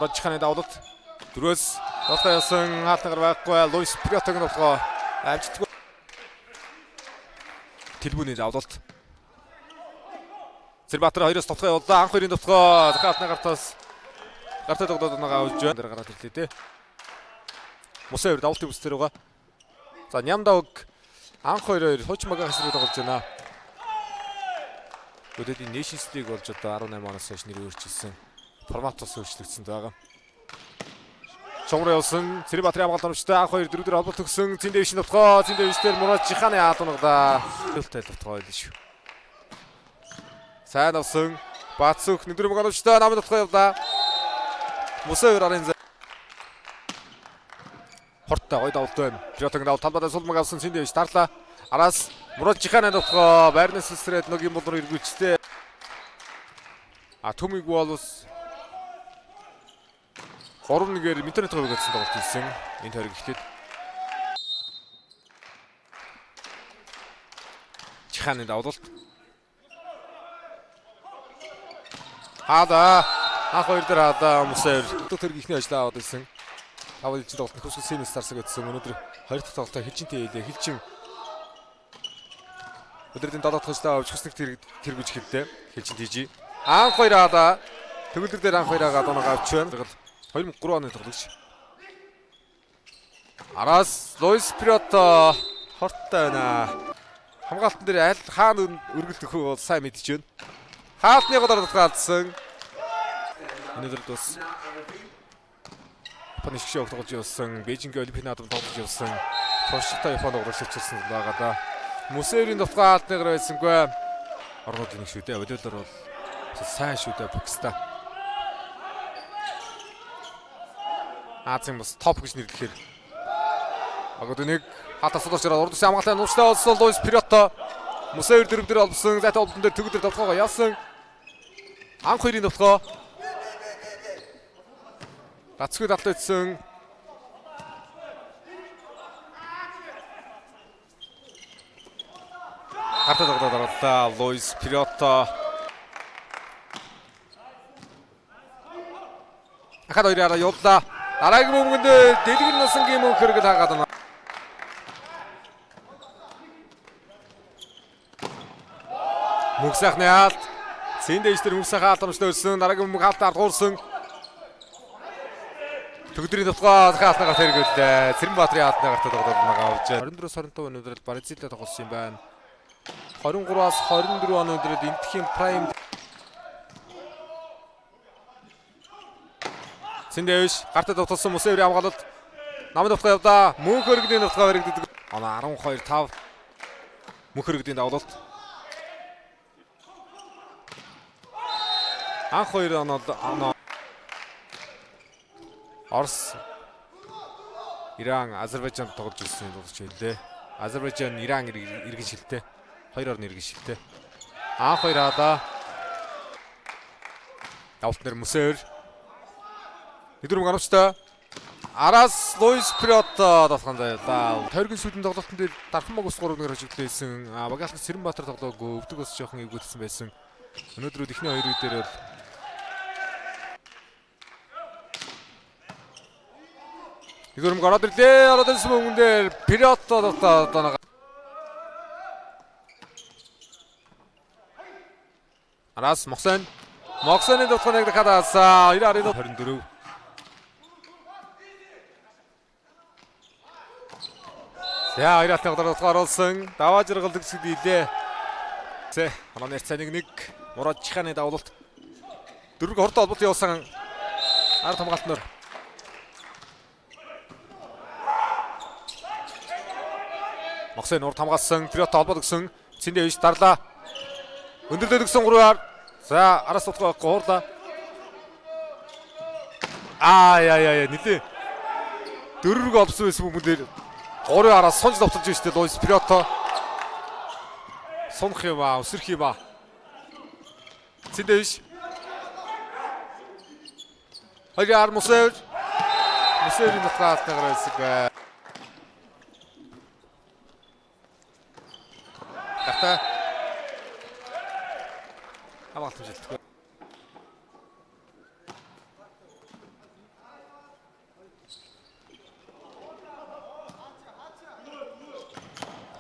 Муражиханы давлалт дөрөөс толгой ясан хаалтгаар байхгүй Луис Приотогийн толгой амжилтгүй Тэлбүний давлалт Зэрбаатар хоёроос толгой явууллаа анх хоёрын толгой хаалтны гартаас гартаа тогтоод байгаа үж дээр гараад ирлээ те. Мусавэр давлтын бүсдэр байгаа. За Нямдаг анх хоёр хуучмагийн хэсрэг тоглож байна. Өдөөдийн Nations League болж одоо 18 оноос хойш нэр өөрчилсөн. Формат бас өөрчлөгдсөн байгаа. Чонгор явсан Зэрбаатарын хамгаалалт оромжтой анх хоёр дөрөв холболт өгсөн Цэндевшин толгой Цэндевчдэр Муражиханы хаалгунагдаа. Төлтэй толгой байлаа шүү. Сайн авсан Баатсүх нэгдүгээр мөнгөөрөмжтой намын толгой явлаа. Мусавэр арын Хортой гой давлт байна. Приотогийн давлт талбайдаа сулмаг авсан Цэндевч дарлаа. Араас Муражиханы толгой байрнаас эсрээд нэг юм болроо эргүүлжтэй. Төмиг болос 3-1-ээр интернет хавьд гэсэн тоглолт хийсэн. Энэ тойрог ихтэд Чиханы давлалт анх хоёр дээр Мусавэр төр ихний ажлаа аваад ирсэн. Аваад ижил тоглолт нөхөсгөл Синес Старсаг гэсэн өнөөдөр 2 дахь тоглолтоо Хилжинтэй хийлээ. Хилжин өдрийн 7 дахь ажлаа авч хүснэг тэргүүж хэллээ. Хилжинт хийж. Анх хоёр төгөлдөр дээр анх хоёр оноо авч байна. 2003 оны тоглогч. Араас Луис Приото хортой байна. Хамгаалтан дээр аль хаана өргөлдөх вэ бол сайн мэдж байна. Хаалтны голоор татгалзсан. Өнөөдөр бас Японы шгшээ тоглож явсан, Бээжингийн Олимпийн наадам тоглож явсан. Туршилтаа Японд урагш авчирсан байгаа да. Мусавэрийн толгой хаалтныгаар байсангүй. Орнуудын нэг шүү дээ. Олиолоор бол сайн шүү дээ Пакистан. Азийн бас топ гэж нэрлэхээр. Агад нэг хатаас олж ирээд урд усын хамгаалалтын нууштай болсон Луис Приото. Мусавэр дөрөвдөр олбсон. Зайтай олбон дээр төгөлдөр толгойгоо явсан. Анх хоёрын толгой. Гацгүй татлагдсан. Гартаа тогтоод оруулаа Луис Приото. Ахад хоёроо явууллаа. Дараагийн мөнгөнд дэлгэр нусангийн мөнгө хэрэгэл хаагаад байна. Мөнгө сайхны хаалт. Цэндевчдэр мөнгө сайхан хаалт оромжтой өрсөн. Дараагийн мөнгө хаалтаар дуурсан. Төгөлдрийн толгой хаалтнаагаар хэрэгэллээ. Цэрэнбаатарын хаалтны гартаа тоглоод байгаа авч. 24-25 өнөөдөр Бразилтай тоглосон юм байна. 23-аас 24 он өнөөдөр Энтхийн Прайм Цэндевч гартаа тоглосон Мусавэрийн хамгаалалт намын толгой явдаа. Мөнх өргөдийн толгой хэрэгдэдэг. Оноо 12-5 мөнх өргөдийн давлалт. Анх хоёр оноо Орос, Иран, Азербайджан тоглож ирсэн тоглож байлээ. Азербайджан, Иран иргэн шилтэй. Хоёр орны иргэн шилтэй. Анх хоёр давлт нэр Мусавэр. Нэгдүгээр мөнгөөрөмжтой. Араас Луис Приото тоглосон байлаа. Тойргийн сүйдэн тоглолтын дээр дархан баг ус 3-1-ээр хожигдлээсэн. Багаалхан Цэрэнбаатар тоглоогүй. Өвдөг бас жоохон эвгүүлсэн байсан. Өнөөдөр ихний хоёр үе дээр бол Нэгдүгээр ороод ирлээ. Ороод ирсэн мөнгөн дээр Приото одоо Араас Моксон. Моксоны дотор нэг дахиадаа 90-24. За 90-ны дотор оруулсан. Даваа жаргалдаг зүйл илээ. Зэ онооны цаа 1-1 Муражиханы давлалт. Дөрөв хорт холболт явуулсан ард хамгаалтнаар Моксон урд хамгаалсан Приото холбоод өгсөн Цэндевч дарлаа. Өндөрлөд өгсөн 3-аар. За араас толгой хуурлаа. Нилээ. Дөрөв олбсон байсан хүмүүс дээр 3-аараас сонж давталж ирсэн Луис Приото. Сунх юм өсрөх юм Цэндевч. Хоёраар Мусавэр. Мусавэрийн толгойтойгоор байсан. Гартаа хамгаалт хэмжилтгүй.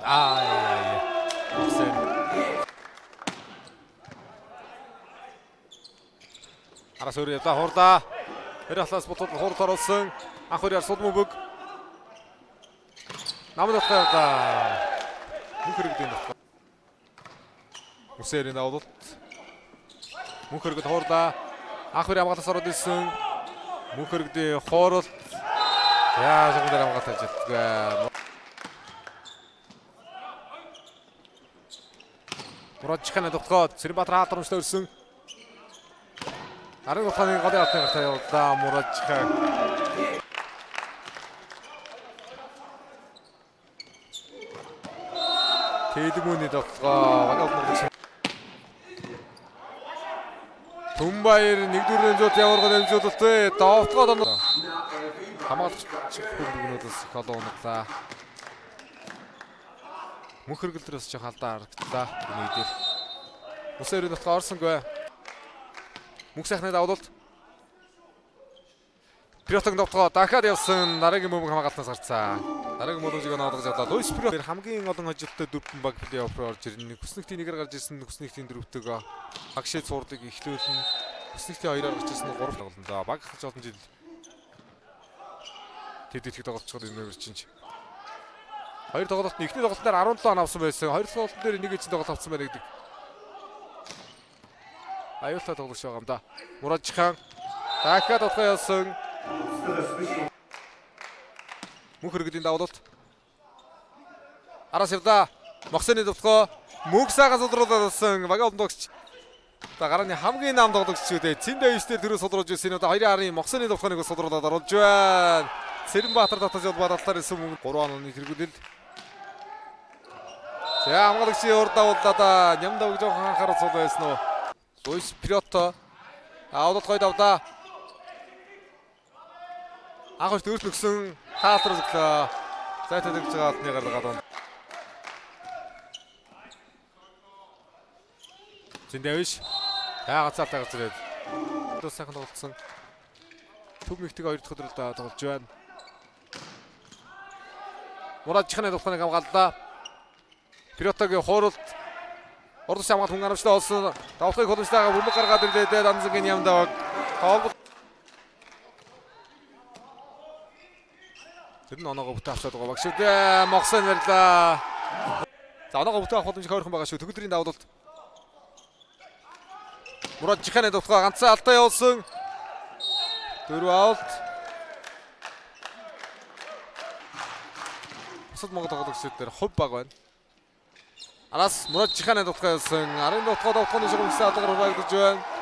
Мухсен. Араас өөр явда хурда. Хэрэлээс ботод хурд оруулсан. Анх үрээр судмүбэг. Намд явда. Мөнх хэрэгдэн байна. Мухсерийн давуулт. Мөнх хэрэгд хурда. Анх үрээр хамгаалаас ороод ирсэн. Мөнх хэрэгдээ хоорол. Яа зогдоор хамгаалж чаддаг. Мурадчихны тогтгоод Цэрэнбаатар хаалгарамжтай өрсөн. Арын утгааны голын алтны гартай явууллаа Мурадчихаа. Тэдмүний тогтгоо Багаалмурд Түмбаяр 1-4 зуут явуулгад амжуулалтай довтгоод хамаалагч бүгнүүдээс голоо унаглаа. Мөнх хэрэглэрээс жоох алдаа харагдлаа. Миний дээр. Мусерийн дотгоо орсонгүй. Мөнх сайхны давуулт. Пиротог довтгоо дахиад явсан. Дараагийн мөнгө хамгаалтнаас гарцаа. Дараагийн мөнгөжийг оноодгож авлаа. Луис Пирот хамгийн олон ажилттай 4 баг плей-офф орж ирнэ. Хүснэгтийн 1-ээр гарч ирсэн, хүснэгтийн 4-төг агшид суурдыг эхлүүлэн хүснэгтийн 2-оор гарч ирсэн 3 тоглолтоо. Баг хаж олон жил тэд итгэж тоглолцоход энэ чинь. Хоёр тоглолтод эхний тоглолтоор 17 он авсан байсан. Хоёр тоглолтын дээр нэг эцэг тоглолт авсан байна гэдэг. Аюултай тоглож байгаа юм да. Мурадчихан дахиад утгаа явсан. Мөнх хэрэгдийн давуулт. Араас явда. Мохсоны довтгоо мөнх сайхан судруулсан. Багаалмдогч. За гарааны хамгийн нам тоглогчдээ Цэндэ дэвшдэр төрөө судруулж ирсэн. Одоо 2-1 Мохсоны довтгооныг судруулаад оруулж байна. Цэрэнбаатар татаж бодолтоор ирсэн мөнгө 3 оны хэрэглэл. За хамгаалагчийн урд давууллаа. Нямдаг жоохон анхаарал сул байсан уу? Луис Пирото аудад гой давлаа. Анхаарч дөрөв нөксөн хаалтар өглөө. Зайтай дэгж байгаа алтны гаргаад байна. Зиндэвиш. Яагаад цаалтаа гарч ирээд. Дөрөв сайхан тоглолцсон. Төв мэгтэг 2 дахь өдрөд тоглож байна. Мурадчихны довтгоныг хамгааллаа. Пиротогийн хооролт ордос хамгаалт хүн харамжтай болсон. Давхыг холомжтойгоо бөмбөг гаргаад ирлээ. Данзангийн Нямдаг. Тэр нь оноогоо бүтээ авчаад байгаа баг шүү дээ. Мохсон барьлаа. За оноогоо бүтээ авах боломж хойрхон байгаа шүү. Төгөлдрийн давуулт. Мурадчихны довтгоо ганцхан алдаа явуулсан. 4 аут. Бусад Монгол тоглогчид дээр хувь баг байна. Араас Мурадчихны довтгоо явуулсан. Арын довтгооны шугамсаа алгаар хуваагдаж байна.